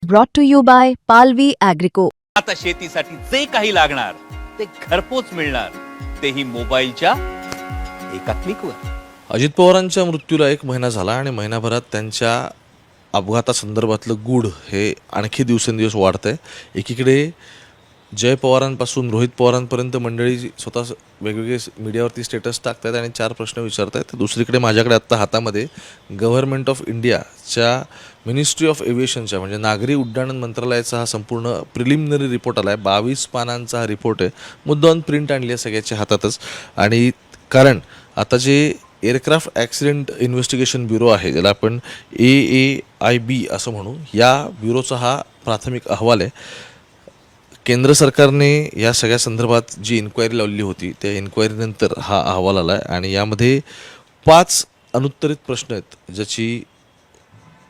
brought to you by Palvi Agrico. आता शेतीसाठी जे काही लागणार ते घरपोच मिळणार, तेही मोबाईलच्या एका क्लिकवर. अजित पवारांच्या मृत्यूला 1 महिना झाला आणि महिनाभरात त्यांच्या अपघातासंदर्भातलं गूढ हे आणखी दिवसेंदिवस वाढतंय. एकीकडे जय पवारांपासून रोहित पवारांपर्यंत मंडळी स्वतः वेगवेगळे मीडियावरती स्टेटस टाकतात आणि 4 प्रश्न विचारत आहेत. दुसरीकडे माझ्याकडे आत्ता हातामध्ये गव्हर्नमेंट ऑफ इंडियाच्या मिनिस्ट्री ऑफ एव्हिएशनच्या म्हणजे नागरी उड्डाण मंत्रालयाचा हा संपूर्ण प्रिलिमिनरी रिपोर्ट आला आहे. 22 पानांचा हा रिपोर्ट आहे. मुद्दाम प्रिंट आणली आहे सगळ्याच्या हातातच. आणि कारण आता जे एअरक्राफ्ट ॲक्सिडेंट इन्व्हेस्टिगेशन ब्युरो आहे, ज्याला आपण AAIB असं म्हणू, या ब्युरोचा हा प्राथमिक अहवाल आहे. केंद्र सरकारने या सगळ्या संदर्भात जी इन्क्वायरी लावली होती त्या इन्क्वायरीनंतर हा अहवाल आला आहे. आणि यामध्ये 5 अनुत्तरित प्रश्न आहेत, ज्याची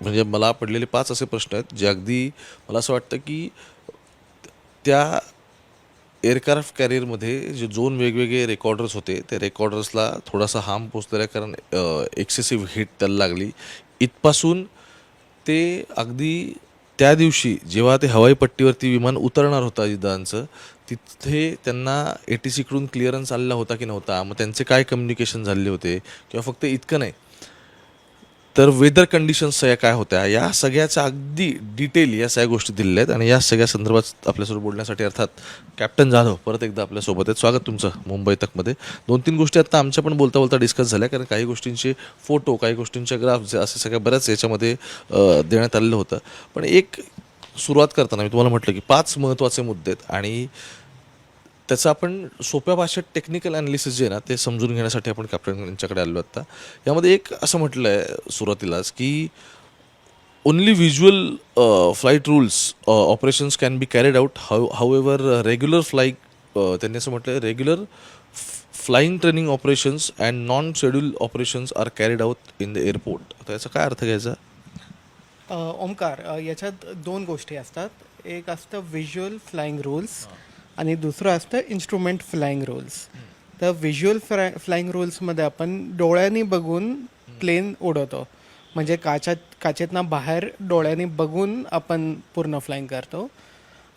म्हणजे मला पडलेले 5 असे प्रश्न आहेत जे अगदी मला असं वाटतं की त्या एअरक्राफ्ट कॅरियरमध्ये जे 2 वेगवेगळे रेकॉर्डर्स होते त्या रेकॉर्डर्सला थोडासा हार्म पोचलेला आहे, कारण एक्सेसिव्ह हिट त्याला लागली. इथपासून ते अगदी त्या दिवशी जेव्हा ते हवाई पट्टीवरती विमान उतरणार होतं अजितदादांचं, तिथे त्यांना ATCकडून क्लिअरन्स आलेला होता की नव्हता, मग त्यांचे काय कम्युनिकेशन झाले होते, किंवा फक्त इतकं नाही तर वेदर कंडिशन्स या काय होत्या, या सगळ्याचा अगदी डिटेल या सगळ्या गोष्टी दिलेल्या आहेत. आणि या सगळ्या संदर्भात आपल्यासोबत बोलण्यासाठी अर्थात कॅप्टन जाधव परत एकदा आपल्यासोबत आहेत. स्वागत तुमचं मुंबई तकमध्ये. 2-3 गोष्टी आता आमच्या पण बोलता बोलता डिस्कस झाल्या, कारण काही गोष्टींचे फोटो, काही गोष्टींच्या ग्राफ्स असे सगळ्या बऱ्याच याच्यामध्ये देण्यात आलेलं होतं. पण एक सुरुवात करताना मी तुम्हाला म्हटलं की 5 महत्त्वाचे मुद्दे आहेत आणि त्याचं आपण सोप्या भाषेत टेक्निकल ॲनालिसिस जे आहे ना ते समजून घेण्यासाठी आपण कॅप्टन यांच्याकडे आलो आत्ता. यामध्ये एक असं म्हटलं आहे सुरुवातीलाच की only visual flight rules operations can be carried out, however regular त्यांनी असं म्हटलं आहे regular flying training operations and non schedule operations are carried out in the airport. तर याचा काय अर्थ घ्यायचा? ओमकार, याच्यात 2 गोष्टी असतात. एक असतं व्हिज्युअल फ्लाईंग रूल्स आणि दुसरं असतं इन्स्ट्रुमेंट फ्लाईंग रूल्स. तर व्हिज्युअल फ्लाईंग रूल्समध्ये आपण डोळ्यांनी बघून प्लेन उडवतो, म्हणजे काचेतनं बाहेर डोळ्यांनी बघून आपण पूर्ण फ्लाईंग करतो.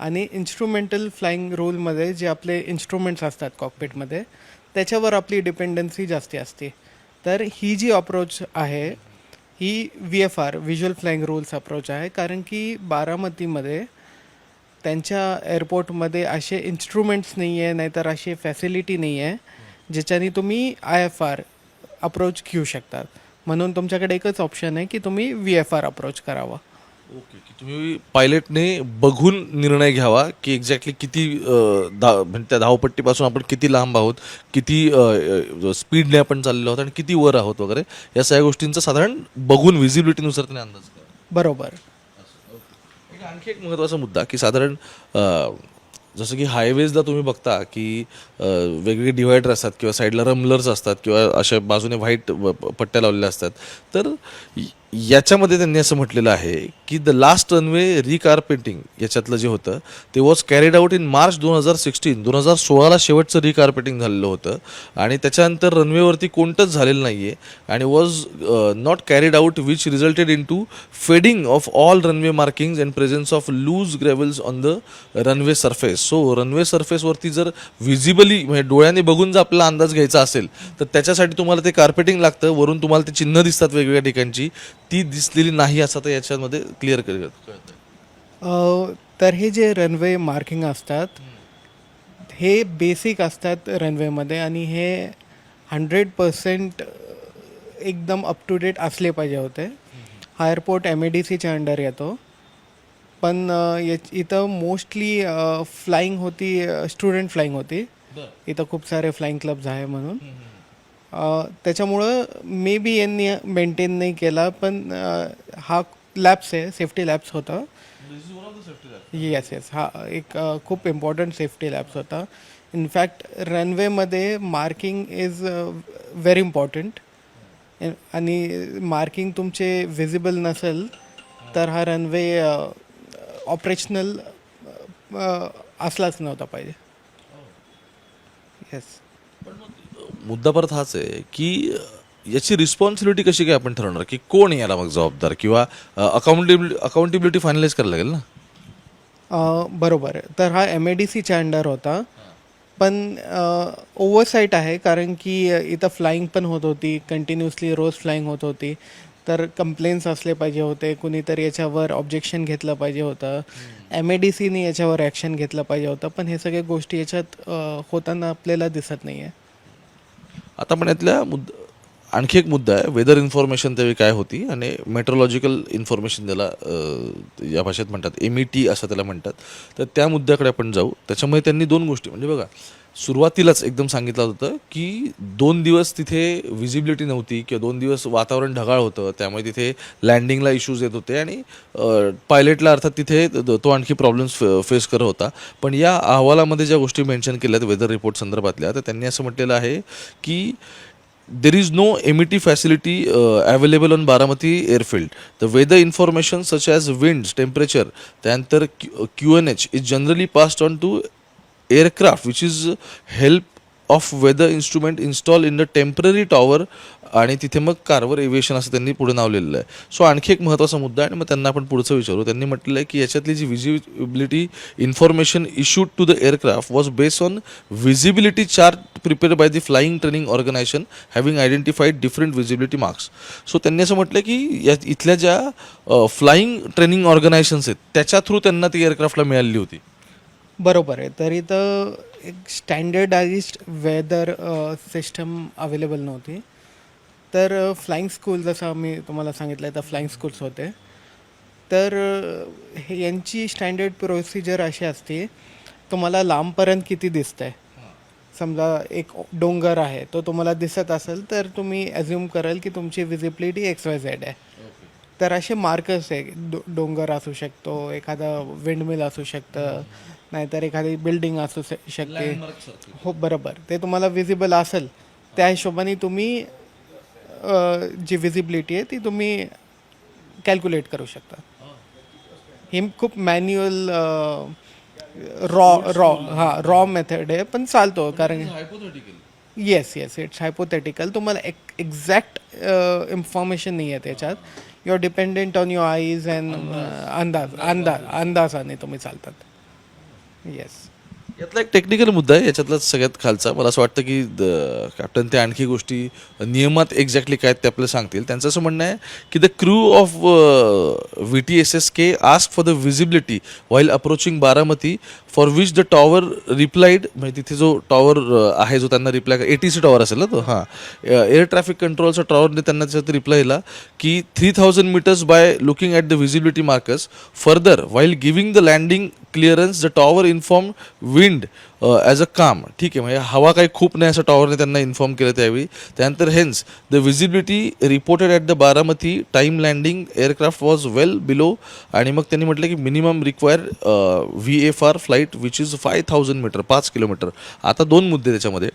आणि इन्स्ट्रुमेंटल फ्लाईंग रूलमध्ये जे आपले इन्स्ट्रुमेंट्स असतात कॉकपिटमध्ये त्याच्यावर आपली डिपेंडन्सी जास्ती असते. तर ही जी अप्रोच आहे ही VFR visual flying rules approach आहे, कारण की बारामतीमध्ये त्यांच्या एअरपोर्टमध्ये असे इन्स्ट्रुमेंट्स नाही आहे, नाहीतर अशी फॅसिलिटी नाही आहे ज्याच्याने तुम्ही IFR अप्रोच घेऊ शकतात. म्हणून तुमच्याकडे एकच ऑप्शन आहे की तुम्ही VFR अप्रोच करावा. ओके, की तुम्ही पायलटने बघून निर्णय घ्यावा की एक्झॅक्टली किती म्हणजे त्या धावपट्टीपासून आपण किती लांब आहोत, किती स्पीडने आपण चाललेलो आहोत आणि किती वर आहोत वगैरे, या सगळ्या गोष्टींचा साधारण बघून व्हिजिबिलिटीनुसार त्याने अंदाज घ्यावा. बरोबर. आणखी एक महत्त्वाचा मुद्दा की साधारण जसं की हायवेजला तुम्ही बघता की वेगवेगळे डिवायडर असतात किंवा साईडला रमलर्स असतात किंवा अशा बाजूने व्हाईट पट्ट्या लावलेल्या असतात. तर याच्यामध्ये त्यांनी असं म्हटलेलं आहे की द लास्ट रनवे रिकार्पेटिंग याच्यातलं जे होतं ते was carried out in March 2016. 2016ला शेवटचं रिकार्पेटिंग झालेलं होतं आणि त्याच्यानंतर रनवेवरती कोणतंच झालेलं नाही आहे आणि was not carried out which resulted in to fading of all runway markings and presence of loose gravels on the runway surface. So runway सरफेसवरती जर व्हिजिबली म्हणजे डोळ्याने बघून जर आपल्याला अंदाज घ्यायचा असेल तर त्याच्यासाठी तुम्हाला ते कार्पेटिंग लागतं. वरून तुम्हाला ते चिन्ह दिसतात वेगवेगळ्या ठिकाणची, ती दिसलेली नाही असं तर याच्यामध्ये क्लिअर कळतं. तर हे जे रनवे मार्किंग असतात हे बेसिक असतात रनवेमध्ये आणि हे 100% एकदम अप टू डेट असले पाहिजे होते. हा एअरपोर्ट MADCच्या अंडर येतो, पण इथं मोस्टली फ्लाईंग होती, स्टुडंट फ्लाईंग होती. इथं खूप सारे फ्लाईंग क्लब्स आहे म्हणून त्याच्यामुळं मे बी यांनी मेंटेन नाही केला. पण हा लॅब्स आहे, सेफ्टी लॅब्स होता. येस. हा एक खूप इम्पॉर्टंट सेफ्टी लॅब्स होता. इनफॅक्ट रनवेमध्ये मार्किंग इज व्हेरी इम्पॉर्टंट आणि मार्किंग तुमचे व्हिजिबल नसेल तर हा रनवे ऑपरेशनल असलाच नव्हता पाहिजे. येस. मुद्दा परत हाच आहे की याची रिस्पॉन्सिबिलिटी कशी काय आपण ठरवणार, की कोण याला मग जबाबदार, किंवा अकाउंटेबिलिटी फायनलाइज करायला लागेल ना. बरोबर. तर हा MADCच्या अंडर होता. पण ओव्हरसाईट आहे, कारण की इथं फ्लाईंग पण होत होती, कंटिन्युअसली रोज फ्लाईंग होत होती. तर कंप्लेंट्स असले पाहिजे होते, कुणीतरी याच्यावर ऑब्जेक्शन घेतलं पाहिजे होतं, MADCने याच्यावर ॲक्शन घेतलं पाहिजे होतं. पण हे सगळ्या गोष्टी याच्यात होताना आपल्याला दिसत नाही आहे. आता पण यातल्या आणखी एक मुद्दा आहे, वेदर इन्फॉर्मेशन त्यावेळी काय होती आणि मेट्रोलॉजिकल इन्फॉर्मेशन त्याला या भाषेत म्हणतात MET असं त्याला म्हणतात. तर त्या मुद्द्याकडे आपण जाऊ. त्याच्यामध्ये त्यांनी दोन गोष्टी, म्हणजे बघा, सुरुवातीलाच एकदम सांगितलं होतं की 2 दिवस तिथे विजिबिलिटी नव्हती किंवा 2 दिवस वातावरण ढगाळ होतं, त्यामुळे तिथे लँडिंगला इश्यूज येत होते आणि पायलटला अर्थात तिथे तो आणखी प्रॉब्लेम्स फेस करत होता. पण या अहवालामध्ये ज्या गोष्टी मेन्शन केल्यात वेदर रिपोर्ट संदर्भातल्या, तर त्यांनी असं म्हटलेलं आहे की there is no MET facility available on Baramati airfield. The weather information such as winds, temperature, त्यानंतर QNH is generally passed on to aircraft which is help of weather instrument installed in the temporary tower आणि तिथे मग कारवर aviation असं त्यांनी पुढे नाव लिहिलेलं आहे. सो आणखी एक महत्त्वाचा मुद्दा आहे आणि मग त्यांना आपण पुढचं विचारू. त्यांनी म्हटलेलं आहे की याच्यातली जी visibility information issued to the aircraft was based on visibility chart prepared by the flying training organisation having identified different visibility marks. So त्यांनी असं म्हटलं की या इथल्या ज्या फ्लाईंग ट्रेनिंग ऑर्गनायझेशन्स आहेत त्याच्या थ्रू त्यांना ती एअरक्राफ्टला मिळालेली होती. बरोबर आहे. तर इथं एक स्टँडर्डाइज्ड वेदर सिस्टम अवेलेबल नव्हती. तर फ्लाईंग स्कूल, जसं मी तुम्हाला सांगितलं आहे, तर फ्लाईंग स्कूल्स होते. तर हे यांची स्टँडर्ड प्रोसिजर अशी असते, तुम्हाला लांबपर्यंत किती दिसतं आहे. समजा एक डोंगर आहे, तो तुम्हाला दिसत असेल तर तुम्ही ॲझ्युम कराल की तुमची विजिबिलिटी XYZ आहे. तर असे मार्कर्स आहे, डोंगर असू शकतो, एखादा विंडमिल असू शकतं, नाहीतर एखादी बिल्डिंग असू शकते. हो, बरोबर. ते तुम्हाला विजिबल असेल त्या हिशोबाने तुम्ही जी विजिबिलिटी आहे ती तुम्ही कॅल्क्युलेट करू शकता. ही खूप मॅन्युअल रॉ मेथड आहे, पण चालतो, कारण येस इट्स हायपोथेटिकल. तुम्हाला एक्झॅक्ट इन्फॉर्मेशन नाही आहे त्याच्यात. You are dependent on your eyes and अंदाजाने तुम्ही चालतात. येस. यातला एक टेक्निकल मुद्दा आहे याच्यातला सगळ्यात खालचा. मला असं वाटतं की कॅप्टन ते आणखी गोष्टी नियमात एक्झॅक्टली काय ते आपल्याला सांगतील. त्यांचं असं म्हणणं आहे की the crew of VTSSK ask for the visibility while approaching Baramati for which the tower replied, म्हणजे तिथे जो टॉवर आहे जो त्यांना रिप्लाय, ATC टॉवर असेल ना तो, हां, एअर ट्रॅफिक कंट्रोलचा टॉवरने त्यांना त्याच्यात रिप्लाय दिला की 3000 metres by looking at the visibility markers. Further while giving the landing clearance the tower inform wind as a calm. ठीक आहे, म्हणजे हवा काही खूप नाही असं टॉवरने त्यांना इन्फॉर्म केलं त्यावेळी. त्यानंतर hence the visibility reported at the Baramati time landing aircraft was well below. आणि मग त्यांनी म्हटलं की minimum require VFR flight which is 5000 metre, 5 kilometre. आता दोन मुद्दे त्याच्यामध्ये.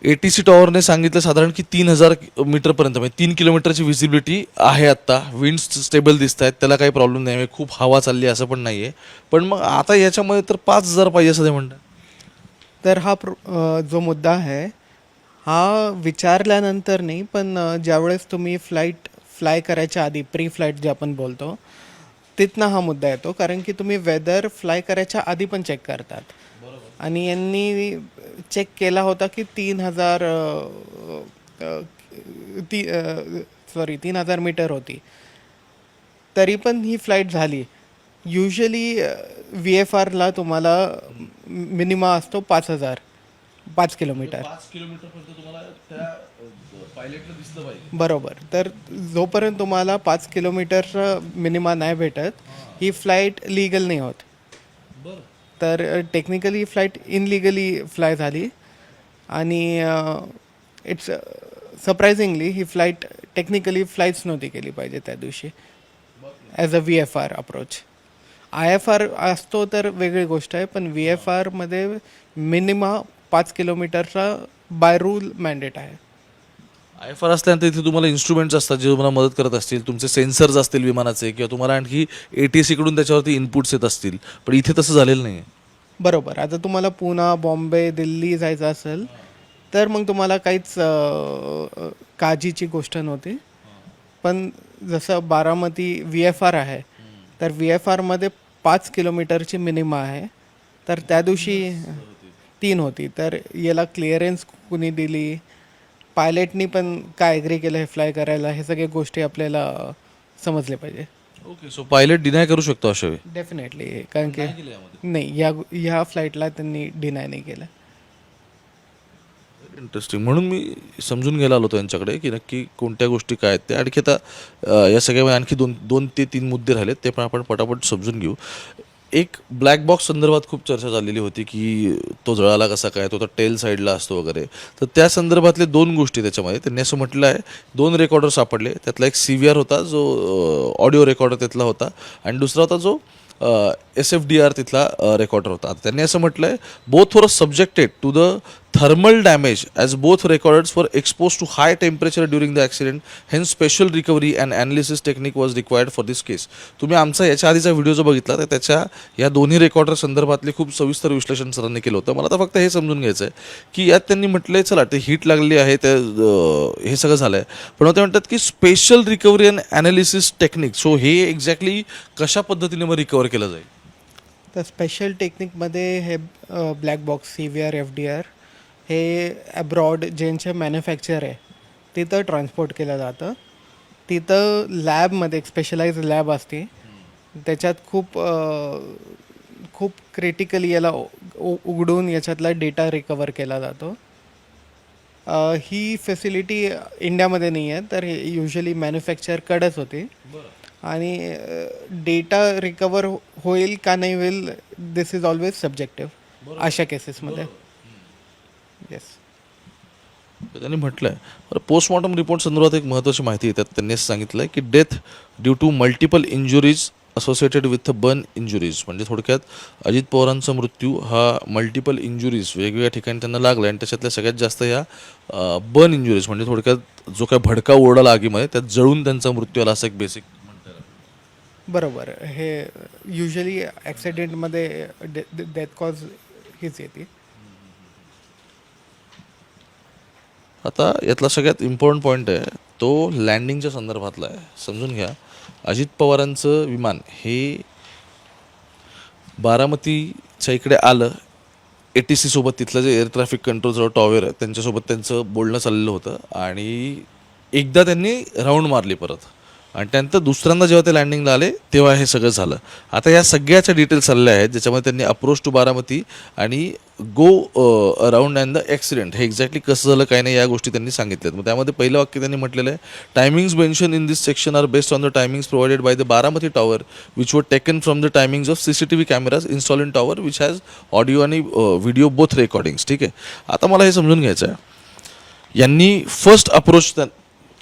ATC टॉवरने सांगितलं साधारण की 3000 मीटरपर्यंत, म्हणजे 3 किलोमीटरची विजिबिलिटी आहे आत्ता. विंड्स स्टेबल दिसत आहेत, त्याला काही प्रॉब्लेम नाही, म्हणजे खूप हवा चालली असं पण नाही आहे. पण मग आता याच्यामध्ये तर 5000 पाहिजे असं ते म्हणतात. तर हा जो मुद्दा आहे हा विचारल्यानंतर नाही, पण ज्यावेळेस तुम्ही फ्लाय करायच्या आधी, प्री फ्लाईट जे आपण बोलतो, तिथनं हा मुद्दा येतो. कारण की तुम्ही वेदर फ्लाय करायच्या आधी पण चेक करतात. आणि यांनी चेक केला होता की 3000 मीटर होती, तरी पण ही फ्लाईट झाली. युजली VFRला तुम्हाला मिनिमा असतो 5 किलोमीटर. बरोबर. तर जोपर्यंत तुम्हाला 5 किलोमीटरचा मिनिमा नाही भेटत, ही फ्लाईट लिगल नाही होत. तर टेक्निकली फ्लाईट इनलिगली फ्लाय झाली. आणि इट्स सरप्रायझिंगली ही फ्लाईट टेक्निकली फ्लाईच नव्हती केली पाहिजे त्या दिवशी as a VFR approach. IFR असतो तर वेगळी गोष्ट आहे, पण VFRमध्ये मिनिमा 5 किलोमीटरचा बाय रूल मॅन्डेट आहे. IFR असल्यानंतर इथे तुम्हाला इन्स्ट्रुमेंट्स असतात जे तुम्हाला मदत करत असतील, तुमचे सेन्सर्स असतील विमानाचे, किंवा तुम्हाला आणखी ATC कडून त्याच्यावरती इनपुट्स येत असतील. पण इथे तसं झालेलं नाही आहे. बरोबर. आता तुम्हाला पुणे, बॉम्बे, दिल्ली जायचं असेल तर मग तुम्हाला काहीच काळजीची गोष्ट नव्हती. पण जसं बारामती VFR आहे, तर VFRमध्ये 5 किलोमीटरची मिनिमा आहे. तर त्या दिवशी 3 होती. तर याला क्लिअरन्स कुणी दिली, पायलटनी पण काय ॲग्री केलं हे फ्लाय करायला, हे सगळे गोष्टी आपल्याला समजले पाहिजे. ओके, सो पायलट डिनाय करू शकतो अशा वेळी? डेफिनेटली, कारण की नाही, ह्या फ्लाईटला त्यांनी डिनाय नाही केलं. इंटरेस्टिंग. म्हणून मी समजून घ्यायला आलो होतो यांच्याकडे की नक्की कोणत्या गोष्टी काय आहेत ते. आणखी आता या सगळ्यामध्ये आणखी दोन ते तीन मुद्दे राहिलेत, ते पण आपण पटापट समजून घेऊ. एक ब्लॅक बॉक्स संदर्भात खूप चर्चा झालेली होती की तो जळाला कसा काय, तो तर टेल साईडला असतो वगैरे. तर त्या संदर्भातले दोन गोष्टी त्याच्यामध्ये त्यांनी असं म्हटलं आहे. 2 रेकॉर्डर सापडले, त्यातला एक CVR होता जो ऑडिओ रेकॉर्डर तिथला होता, आणि दुसरा होता जो SFDR तिथला रेकॉर्डर होता. त्यांनी असं म्हटलं आहे, both were subjected to the thermal damage as both recorders were exposed to high temperature during the accident, hence special recovery and analysis technique was required for this case. तुम्ही आमचा याच्या आधीचा व्हिडिओ जो बघितला तर त्याच्या या दोन्ही रेकॉर्डर संदर्भातले खूप सविस्तर विश्लेषण सरांनी केलं होतं. मला तर फक्त हे समजून घ्यायचं आहे की यात त्यांनी म्हटलंय चला ते हीट लागली आहे, ते हे सगळं झालं आहे, पण ते म्हणतात की special recovery and analysis technique. So हे एक्झॅक्टली कशा पद्धतीने मग रिकवर केलं जाईल? तर स्पेशल टेक्निकमध्ये हे ब्लॅक बॉक्स CVR FDR हे अब्रॉड ज्यांचे मॅन्युफॅक्चर आहे तिथं ट्रान्सपोर्ट केलं जातं. तिथं लॅबमध्ये एक स्पेशलाइज लॅब असते, त्याच्यात खूप क्रिटिकली याला उघडून याच्यातला डेटा रिकवर केला जातो. ही फॅसिलिटी इंडियामध्ये नाही आहे, तर हे युजली मॅन्युफॅक्चरकडेच होते. आणि डेटा रिकवर होईल का नाही होईल, दिस इज ऑलवेज सब्जेक्टिव्ह अशा केसेसमध्ये. येस. त्यांनी म्हटलं आहे पोस्टमॉर्टम रिपोर्ट संदर्भात एक महत्त्वाची माहिती येतात. त्यांनी असं सांगितलं आहे की death due to multiple injuries associated with burn injuries. म्हणजे थोडक्यात अजित पवारांचा मृत्यू हा मल्टिपल इंजुरीज वेगवेगळ्या ठिकाणी त्यांना लागला, आणि त्याच्यातल्या सगळ्यात जास्त या बर्न इंजुरीज म्हणजे थोडक्यात जो काय भडका ओरडा आगीमध्ये त्यात जळून त्यांचा मृत्यू आला, असं एक बेसिक म्हणता येईल. बरोबर. हे युजली ॲक्सिडेंटमध्ये डेथ कॉज हीच येते. आता यातला सगळ्यात इम्पॉर्टंट पॉईंट आहे तो लँडिंगच्या संदर्भातला आहे. समजून घ्या, अजित पवारांचं विमान हे बारामतीच्या इकडे आलं. ATC सोबत तिथलं जे एअर ट्रॅफिक कंट्रोलचं टॉवर आहे त्यांच्यासोबत त्यांचं बोलणं चाललेलं होतं, आणि एकदा त्यांनी राऊंड मारली परत, आणि त्यानंतर दुसऱ्यांदा जेव्हा ते लँडिंगला आले तेव्हा हे सगळं झालं. आता या सगळ्याच्या डिटेल्स आलेल्या आहेत, ज्याच्यामध्ये त्यांनी अप्रोच टू बारामती आणि go around and the accident हे एक्झॅक्टली कसं झालं काय नाही या गोष्टी त्यांनी सांगितल्यात. मग त्यामध्ये पहिलं वाक्य त्यांनी म्हटलेलं आहे, timings mention in this section are based on the timings provided by the Baramati tower which were taken from the timings of CCTV cameras install in tower which has audio आणि व्हिडिओ बोथ रेकॉर्डिंग्स. ठीक आहे. आता मला हे समजून घ्यायचं आहे, यांनी फर्स्ट अप्रोच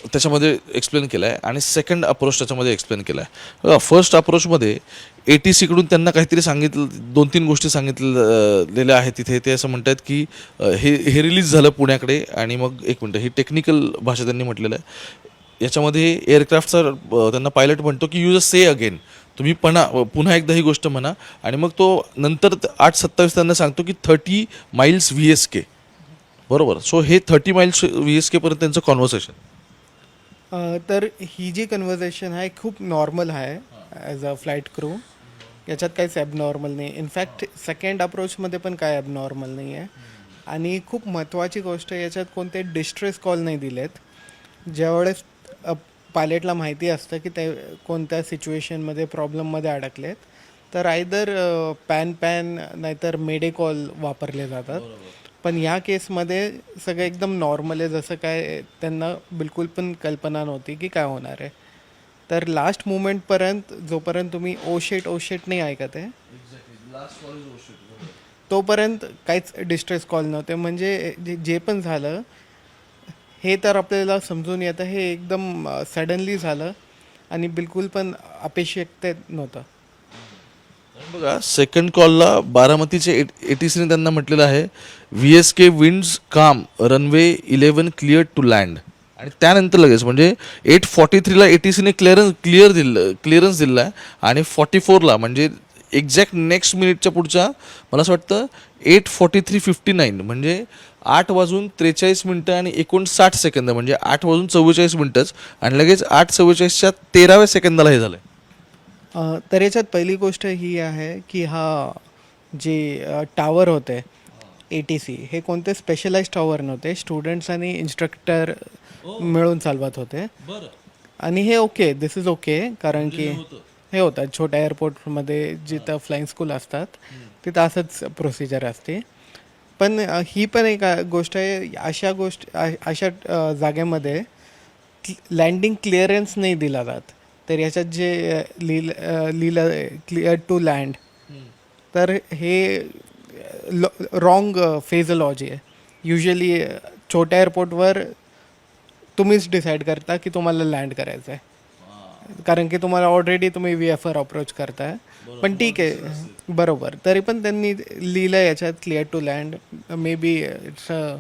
त्याच्यामध्ये एक्सप्लेन केला आहे आणि सेकंड अप्रोच त्याच्यामध्ये एक्सप्लेन केला आहे. फर्स्ट अप्रोचमध्ये ATCकडून त्यांना काहीतरी सांगितलं, 2-3 गोष्टी सांगितलेल्या आहेत तिथे. ते असं म्हणतात की हे रिलीज झालं पुण्याकडे, आणि मग एक मिनटं, ही टेक्निकल भाषा त्यांनी म्हटलेलं आहे. याच्यामध्ये एअरक्राफ्टचा त्यांना पायलट म्हणतो की यूज से अगेन, तुम्ही पुन्हा एकदा ही गोष्ट म्हणा, आणि मग तो नंतर 8:27 त्यांना सांगतो की 30 माइल्स VSK. बरोबर. सो हे 30 माइल्स VSK पर्यंत त्यांचं कॉन्व्हर्सेशन. तर ही जी कन्व्हर्सेशन आहे खूप नॉर्मल आहे ॲज अ फ्लाईट क्रू. याच्यात काहीच ॲबनॉर्मल नाही. इनफॅक्ट सेकंड अप्रोचमध्ये पण काय ॲबनॉर्मल नाही आहे. आणि खूप महत्त्वाची गोष्ट, याच्यात कोणते डिस्ट्रेस कॉल नाही दिलेत. ज्यावेळेस पायलटला माहिती असतं की ते कोणत्या सिच्युएशनमध्ये प्रॉब्लेममध्ये अडकलेत, तर आयदर पॅन नाहीतर मेडे कॉल वापरले जातात. पण या केसमध्ये सगळं एकदम नॉर्मल आहे, जसं काय त्यांना बिलकुल पण कल्पना नव्हती की काय होणार आहे. तर लास्ट मुमेंटपर्यंत जोपर्यंत तुम्ही ओ शेट नाही ऐकत आहे तोपर्यंत काहीच डिस्ट्रेस कॉल नव्हते. म्हणजे जे पण झालं हे तर आपल्याला समजून येतं हे एकदम सडनली झालं आणि बिलकुल पण अपेक्षित नव्हतं. बघा, सेकंड कॉलला बारामतीचे ATCने त्यांना म्हटलेलं आहे VSK विंड्स काम, रनवे 11 क्लिअर टू लँड. आणि त्यानंतर लगेच म्हणजे 8:43ला ATCने क्लिअरन्स दिला आहे, आणि 44ला म्हणजे एक्झॅक्ट नेक्स्ट मिनिटच्या पुढच्या मला असं वाटतं 8:43:59 म्हणजे 8:43 आणि 59 सेकंद म्हणजे 8:44 आणि लगेच 8:44च्या 13व्या सेकंदाला हे झालं. तर याच्यात पहिली गोष्ट ही आहे की हा जे टावर होते ATC हे कोणते स्पेशलाइज टॉवर नव्हते, स्टुडंट्स आणि इन्स्ट्रक्टर मिळून चालवत होते. आणि हे ओके, दिस इज ओके, कारण की हे होतं छोट्या एअरपोर्टमध्ये जिथं फ्लाईंग स्कूल असतात तिथं असंच प्रोसिजर असते. पण ही पण एक गोष्ट आहे, अशा जागेमध्ये लँडिंग क्लिअरन्स नाही दिला जात. तर याच्यात जे लिहिलं क्लिअर टू लँड, तर हे रॉंग फेजलॉजी आहे. युजली छोट्या एअरपोर्टवर तुम्हीच डिसाईड करता की तुम्हाला लँड करायचं आहे, कारण की तुम्हाला ऑलरेडी तुम्ही VFR अप्रोच करताय. पण ठीक आहे, बरोबर, तरी पण त्यांनी लिहिलं याच्यात clear to land. Maybe it's a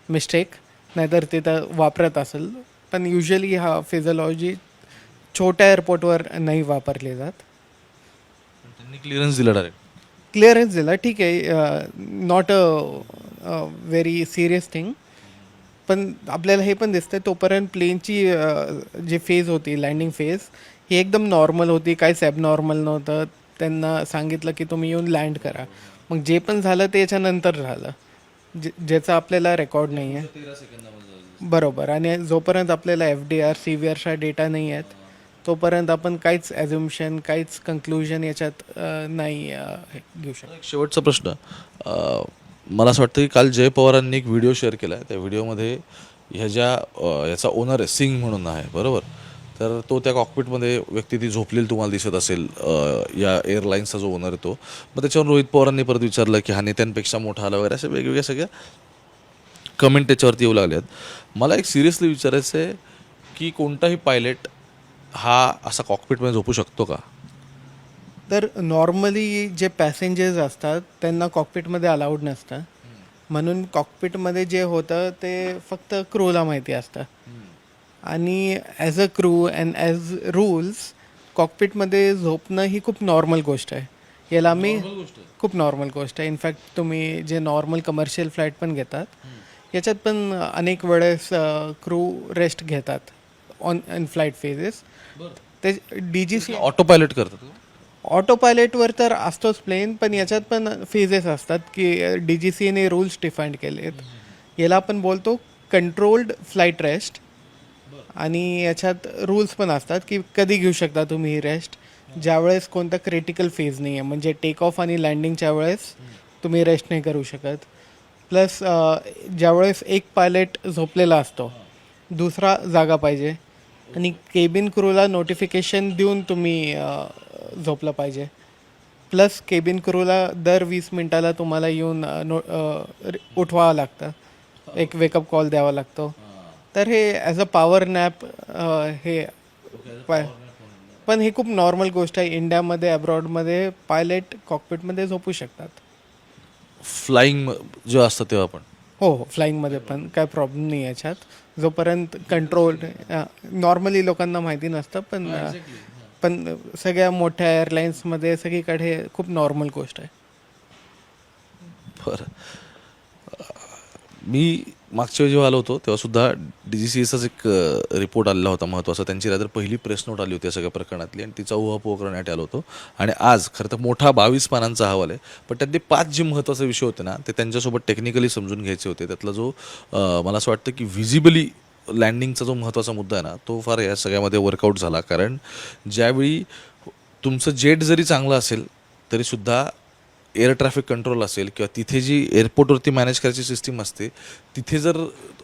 mistake, नाहीतर तिथं वापरत असेल. पण युजली हा फेजलॉजी छोट्या एअरपोर्टवर नाही वापरली जात. त्यांनी क्लिअरन्स दिला डायरेक्ट. क्लिअरन्स दिला, ठीक आहे, not a very serious thing. पण आपल्याला हे पण दिसतंय तोपर्यंत प्लेनची जी फेज होती, लँडिंग फेज, ही एकदम नॉर्मल होती, काहीच ॲबनॉर्मल नव्हतं. त्यांना सांगितलं की तुम्ही येऊन लँड करा. मग जे पण झालं ते याच्यानंतर झालं, ज्याचा आपल्याला रेकॉर्ड नाही आहे. बरोबर. आणि जोपर्यंत आपल्याला FDR CVRचा डेटा नाही आहेत तोपर्यंत आपण काहीच ॲझ्युम्शन, काहीच कन्क्लुजन याच्यात नाही घेऊ शकतो. एक शेवटचा प्रश्न, मला असं वाटतं की काल जय पवारांनी एक व्हिडिओ शेअर केला आहे. त्या व्हिडिओमध्ये याचा ओनर आहे, सिंग म्हणून आहे, बरोबर. तर तो त्या कॉकपिटमध्ये व्यक्ती ती झोपलेली तुम्हाला दिसत असेल, या एअरलाईन्सचा जो ओनर आहे तो. मग त्याच्यावर रोहित पवारांनी परत विचारलं की हा नेत्यांपेक्षा मोठा आला वगैरे, अशा वेगवेगळ्या सगळ्या कमेंट त्याच्यावरती येऊ लागल्यात. मला एक सिरियसली विचारायचं आहे की कोणताही पायलट हा असा कॉकपिटमध्ये झोपू शकतो का? तर नॉर्मली जे पॅसेंजर्स असतात त्यांना कॉकपिटमध्ये अलाउड नसतं. म्हणून कॉकपिटमध्ये जे होतं ते फक्त क्रूला माहिती असतं. आणि as a crew and as rules कॉकपिटमध्ये झोपणं ही खूप नॉर्मल गोष्ट आहे. याला आम्ही खूप नॉर्मल गोष्ट आहे. इनफॅक्ट तुम्ही जे नॉर्मल कमर्शियल फ्लाईट पण घेतात याच्यात पण अनेक वेळेस क्रू रेस्ट घेतात इन फ्लाईट फेजेस. ते DGC ऑटो पायलट करतात. ऑटो पायलटवर तर असतोच प्लेन, पण याच्यात पण फेजेस असतात की DGCने रूल्स डिफाईन केलेत. याला आपण बोलतो कंट्रोल्ड फ्लाईट रेस्ट. आणि याच्यात रूल्स पण असतात की कधी घेऊ शकता तुम्ही ही रेस्ट, ज्यावेळेस कोणता क्रिटिकल फेज नाही आहे, म्हणजे टेक ऑफ आणि लँडिंगच्या वेळेस तुम्ही रेस्ट नाही करू शकत. प्लस ज्यावेळेस एक पायलट झोपलेला असतो, दुसरा जागा पाहिजे, आणि केबिन क्रूला नोटिफिकेशन देऊन तुम्ही झोपलं पाहिजे. प्लस केबिन क्रूला दर 20 मिनटाला तुम्हाला येऊन उठवावं लागतं, एक वेकअप कॉल द्यावा लागतो. तर हे ॲज अ पॉवर नॅप हे पण हे खूप नॉर्मल गोष्ट आहे. इंडियामध्ये, अब्रॉडमध्ये पायलट कॉकपिटमध्ये झोपू शकतात. फ्लाईंग जेव्हा असतं तेव्हा पण? हो, फ्लाईंगमध्ये पण काय प्रॉब्लेम नाही याच्यात, जोपर्यंत कंट्रोल. नॉर्मली लोकांना माहिती नसतं, पण सगळ्या मोठ्या एअरलाईन्समध्ये सगळीकडे खूप नॉर्मल गोष्ट आहे. बरं, मी मागच्या वेळी जेव्हा आलो होतो तेव्हासुद्धा DGCAचाच एक रिपोर्ट आलेला होता महत्त्वाचा. त्यांची रात्र पहिली प्रेस नोट आली होती या सगळ्या प्रकरणातली, आणि तिचा उहापोह करण्यात आलो होतो. आणि आज खरं तर मोठा 22 पानांचा अहवाल आहे, पण त्यातले 5 जे महत्त्वाचे विषय होते ना ते त्यांच्यासोबत टेक्निकली समजून घ्यायचे होते. त्यातला जो मला असं वाटतं की व्हिजिबली लँडिंगचा जो महत्त्वाचा मुद्दा आहे ना तो फार या सगळ्यामध्ये वर्कआउट झाला. कारण ज्यावेळी तुमचं जेट जरी चांगलं असेल तरीसुद्धा एअर ट्रॅफिक कंट्रोल असेल किंवा तिथे जी एअरपोर्टवरती मॅनेज करायची सिस्टीम असते, तिथे जर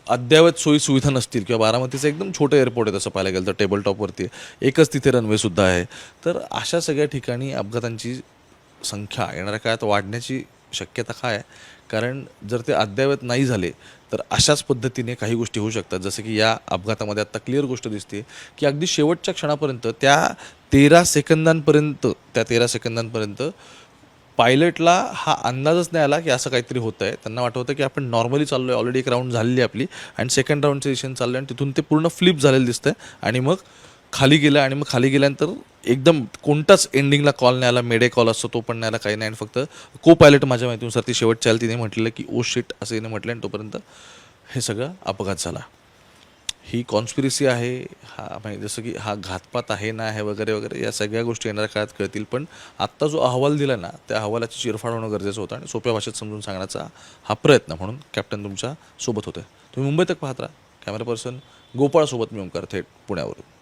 अद्ययावत सोयीसुविधा नसतील, किंवा बारामतीचं एकदम छोटं एअरपोर्ट आहे तसं पाहायला गेलं तर, टेबल टॉपवरती एकच तिथे रनवेसुद्धा आहे, तर अशा सगळ्या ठिकाणी अपघातांची संख्या येणाऱ्या काळात वाढण्याची शक्यता काय आहे? कारण जर ते अद्ययावत नाही झाले तर अशाच पद्धतीने काही गोष्टी होऊ शकतात. जसं की या अपघातामध्ये आत्ता क्लिअर गोष्ट दिसते की अगदी शेवटच्या क्षणापर्यंत त्या 13 सेकंदांपर्यंत पायलटला हा अंदाजच नाही आला की असं काहीतरी होतं आहे. त्यांना वाटत होतं की आपण नॉर्मली चाललो आहे, ऑलरेडी एक राऊंड झालेली आपली, आणि सेकंड राऊंडचं डिसिजन चाललं आहे, आणि तिथून ते पूर्ण फ्लिप झालेलं दिसतं आहे. आणि मग खाली गेलं, आणि मग खाली गेल्यानंतर एकदम कोणताच एंडिंगला कॉल नाही आला, मेडे कॉल असतो तो पण नाही आला, काही नाही. आणि फक्त को पायलट माझ्या माहितीनुसार ती शेवटच्या आली, तिने म्हटलेलं की ओ शिट असं तिने म्हटलं, आणि तोपर्यंत हे सगळं अपघात झाला. ही कॉन्स्पिरसी आहे, हा म्हणजे जसं की हा घातपात आहे ना आहे वगैरे वगैरे, या सगळ्या गोष्टी येणाऱ्या काळात कळतील. पण आत्ता जो अहवाल दिला ना, त्या अहवालाची चिरफाड होणं गरजेचं होतं आणि सोप्या भाषेत समजून सांगण्याचा हा प्रयत्न म्हणून कॅप्टन तुमच्या सोबत होते. तुम्ही मुंबई तक पाहत राहा. कॅमेरा पर्सन गोपाळसोबत मी ओंकार थेट पुण्यावरून.